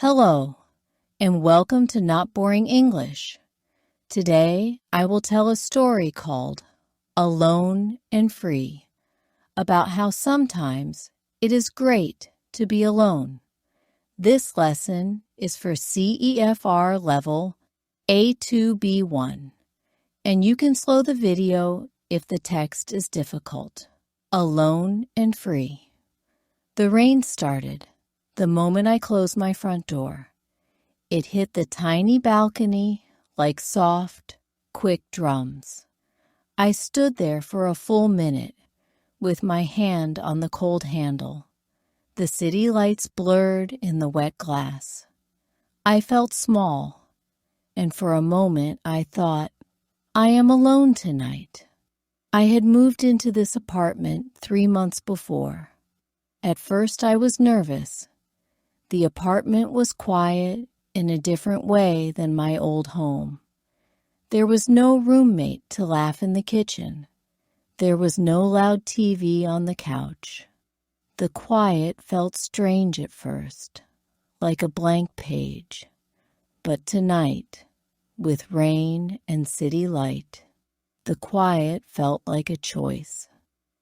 Hello, and welcome to Not Boring English. Today, I will tell a story called Alone and Free, about how sometimes it is great to be alone. This lesson is for CEFR level A2B1, and you can slow the video if the text is difficult. Alone and free. The rain started the moment I closed my front door. It hit the tiny balcony like soft, quick drums. I stood there for a full minute with my hand on the cold handle. The city lights blurred in the wet glass. I felt small, and for a moment I thought, I am alone tonight. I had moved into this apartment 3 months before. At first I was nervous. The apartment was quiet in a different way than my old home. There was no roommate to laugh in the kitchen. There was no loud TV on the couch. The quiet felt strange at first, like a blank page. But tonight, with rain and city light, the quiet felt like a choice.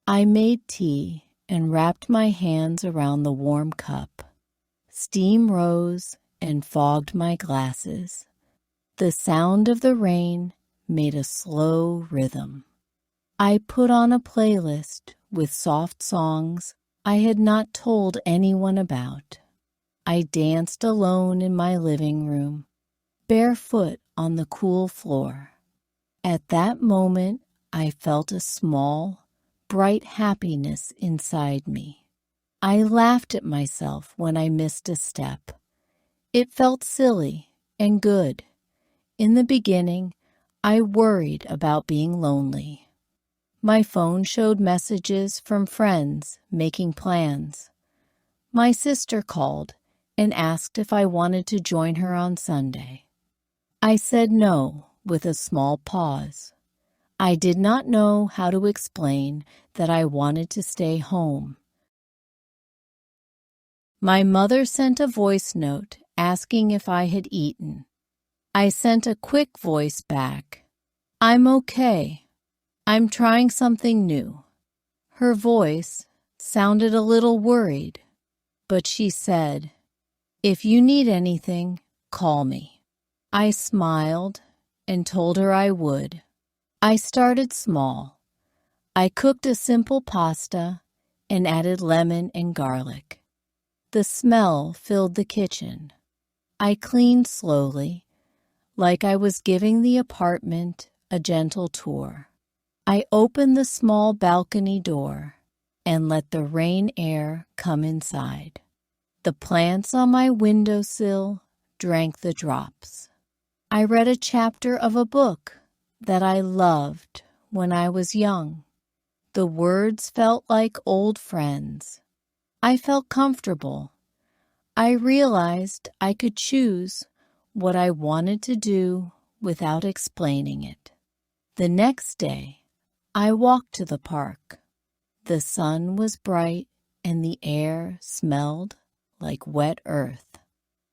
I made tea and wrapped my hands around the warm cup. Steam rose and fogged my glasses. The sound of the rain made a slow rhythm. I put on a playlist with soft songs I had not told anyone about. I danced alone in my living room, barefoot on the cool floor. At that moment, I felt a small, bright happiness inside me. I laughed at myself when I missed a step. It felt silly and good. In the beginning, I worried about being lonely. My phone showed messages from friends making plans. My sister called and asked if I wanted to join her on Sunday. I said no with a small pause. I did not know how to explain that I wanted to stay home. My mother sent a voice note asking if I had eaten. I sent a quick voice back. I'm okay. I'm trying something new. Her voice sounded a little worried, but she said, if you need anything, call me. I smiled and told her I would. I started small. I cooked a simple pasta and added lemon and garlic. The smell filled the kitchen. I cleaned slowly, like I was giving the apartment a gentle tour. I opened the small balcony door and let the rain air come inside. The plants on my windowsill drank the drops. I read a chapter of a book that I loved when I was young. The words felt like old friends. I felt comfortable. I realized I could choose what I wanted to do without explaining it. The next day, I walked to the park. The sun was bright and the air smelled like wet earth.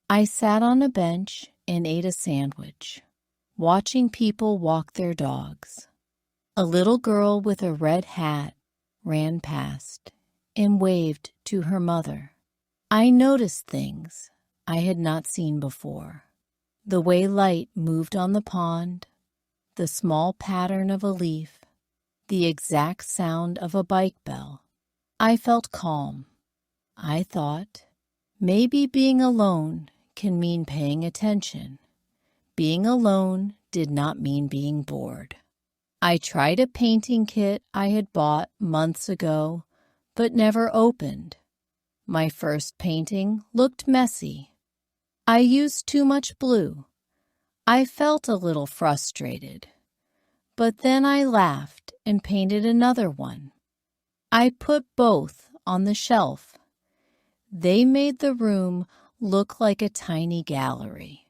I sat on a bench and ate a sandwich, watching people walk their dogs. A little girl with a red hat ran past and waved to her mother. I noticed things I had not seen before. The way light moved on the pond, the small pattern of a leaf, the exact sound of a bike bell. I felt calm. I thought, maybe being alone can mean paying attention. Being alone did not mean being bored. I tried a painting kit I had bought months ago, but never opened. My first painting looked messy. I used too much blue. I felt a little frustrated. But then I laughed and painted another one. I put both on the shelf. They made the room look like a tiny gallery.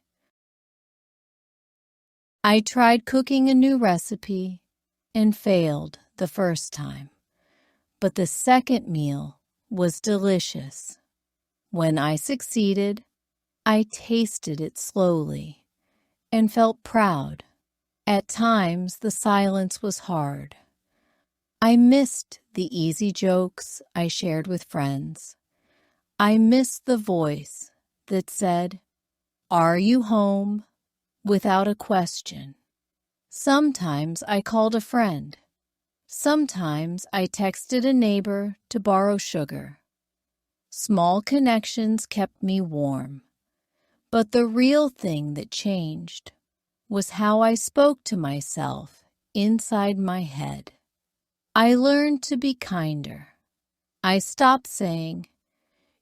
I tried cooking a new recipe and failed the first time, but the second meal was delicious. When I succeeded, I tasted it slowly and felt proud. At times, the silence was hard. I missed the easy jokes I shared with friends. I missed the voice that said, "Are you home?" without a question. Sometimes I called a friend. Sometimes I texted a neighbor to borrow sugar. Small connections kept me warm. But the real thing that changed was how I spoke to myself inside my head. I learned to be kinder. I stopped saying,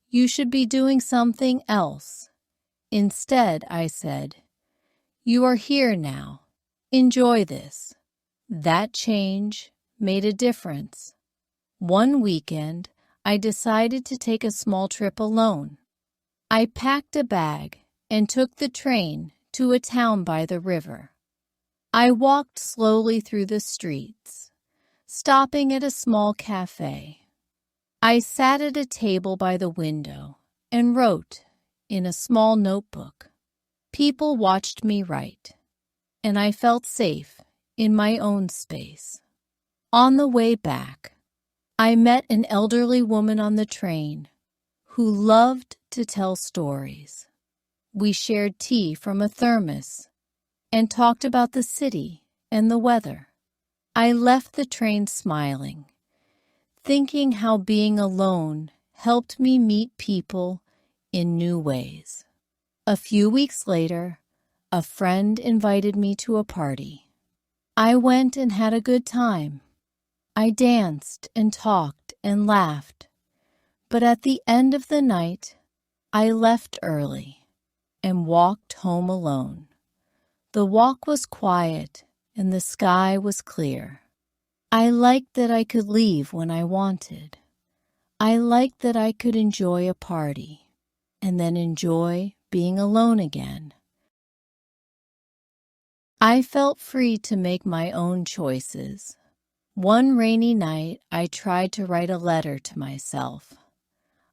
"You should be doing something else." Instead, I said, "You are here now. Enjoy this." That change made a difference. One weekend, I decided to take a small trip alone. I packed a bag and took the train to a town by the river. I walked slowly through the streets, stopping at a small cafe. I sat at a table by the window and wrote in a small notebook. People watched me write, and I felt safe in my own space. On the way back, I met an elderly woman on the train who loved to tell stories. We shared tea from a thermos and talked about the city and the weather. I left the train smiling, thinking how being alone helped me meet people in new ways. A few weeks later, a friend invited me to a party. I went and had a good time. I danced and talked and laughed. But at the end of the night, I left early and walked home alone. The walk was quiet and the sky was clear. I liked that I could leave when I wanted. I liked that I could enjoy a party and then enjoy being alone again. I felt free to make my own choices. One rainy night, I tried to write a letter to myself.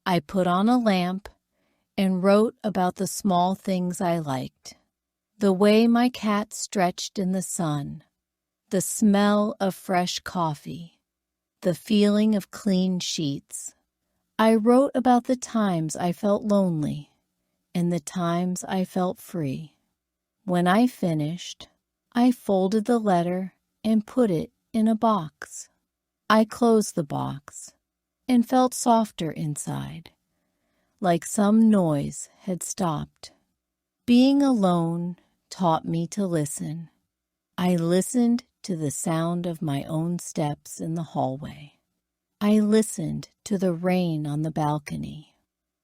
I put on a lamp and wrote about the small things I liked. The way my cat stretched in the sun, the smell of fresh coffee, the feeling of clean sheets. I wrote about the times I felt lonely and the times I felt free. When I finished, I folded the letter and put it in a box. I closed the box and felt softer inside, like some noise had stopped. Being alone taught me to listen. I listened to the sound of my own steps in the hallway. I listened to the rain on the balcony.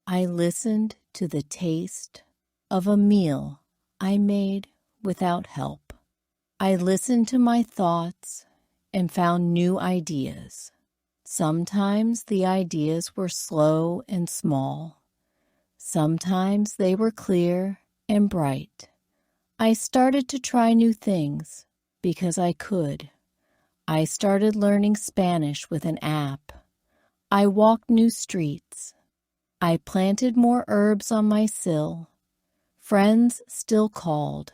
I listened to the taste of a meal I made without help. I listened to my thoughts and found new ideas. Sometimes the ideas were slow and small. Sometimes they were clear and bright. I started to try new things because I could. I started learning Spanish with an app. I walked new streets. I planted more herbs on my sill. Friends still called.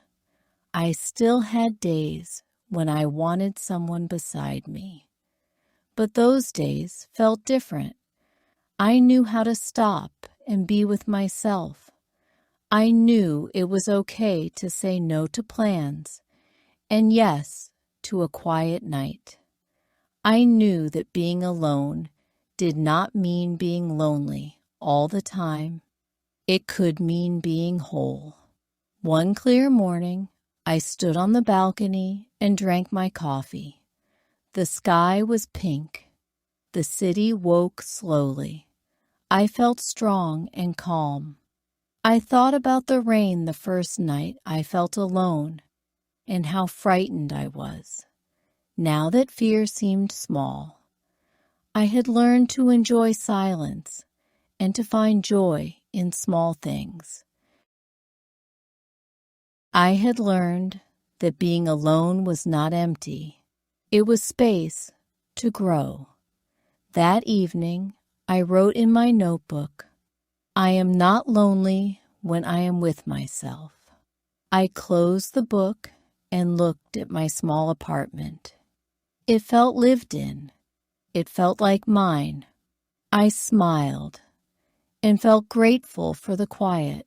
I still had days when I wanted someone beside me. But those days felt different. I knew how to stop and be with myself. I knew it was okay to say no to plans and yes to a quiet night. I knew that being alone did not mean being lonely all the time. It could mean being whole. One clear morning, I stood on the balcony and drank my coffee. The sky was pink. The city woke slowly. I felt strong and calm. I thought about the rain the first night I felt alone and how frightened I was. Now that fear seemed small, I had learned to enjoy silence and to find joy in small things. I had learned that being alone was not empty. It was space to grow. That evening, I wrote in my notebook, "I am not lonely when I am with myself. I closed the book and looked at my small apartment. It felt lived in. It felt like mine. I smiled and felt grateful for the quiet.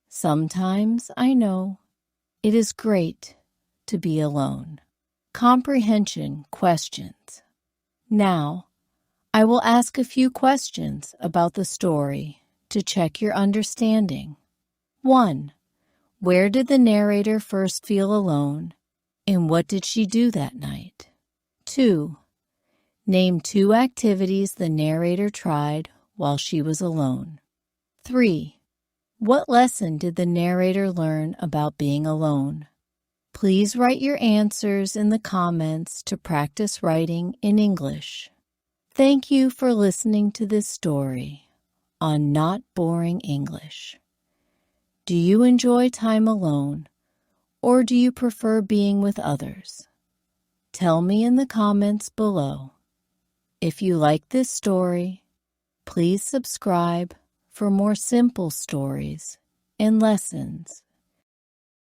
Sometimes I know it is great to be alone. Comprehension questions. Now, I will ask a few questions about the story to check your understanding. 1. Where did the narrator first feel alone, and what did she do that night? 2. Name 2 activities the narrator tried while she was alone. 3. What lesson did the narrator learn about being alone? Please write your answers in the comments to practice writing in English. Thank you for listening to this story on Not Boring English. Do you enjoy time alone, or do you prefer being with others? Tell me in the comments below. If you like this story, please subscribe for more simple stories and lessons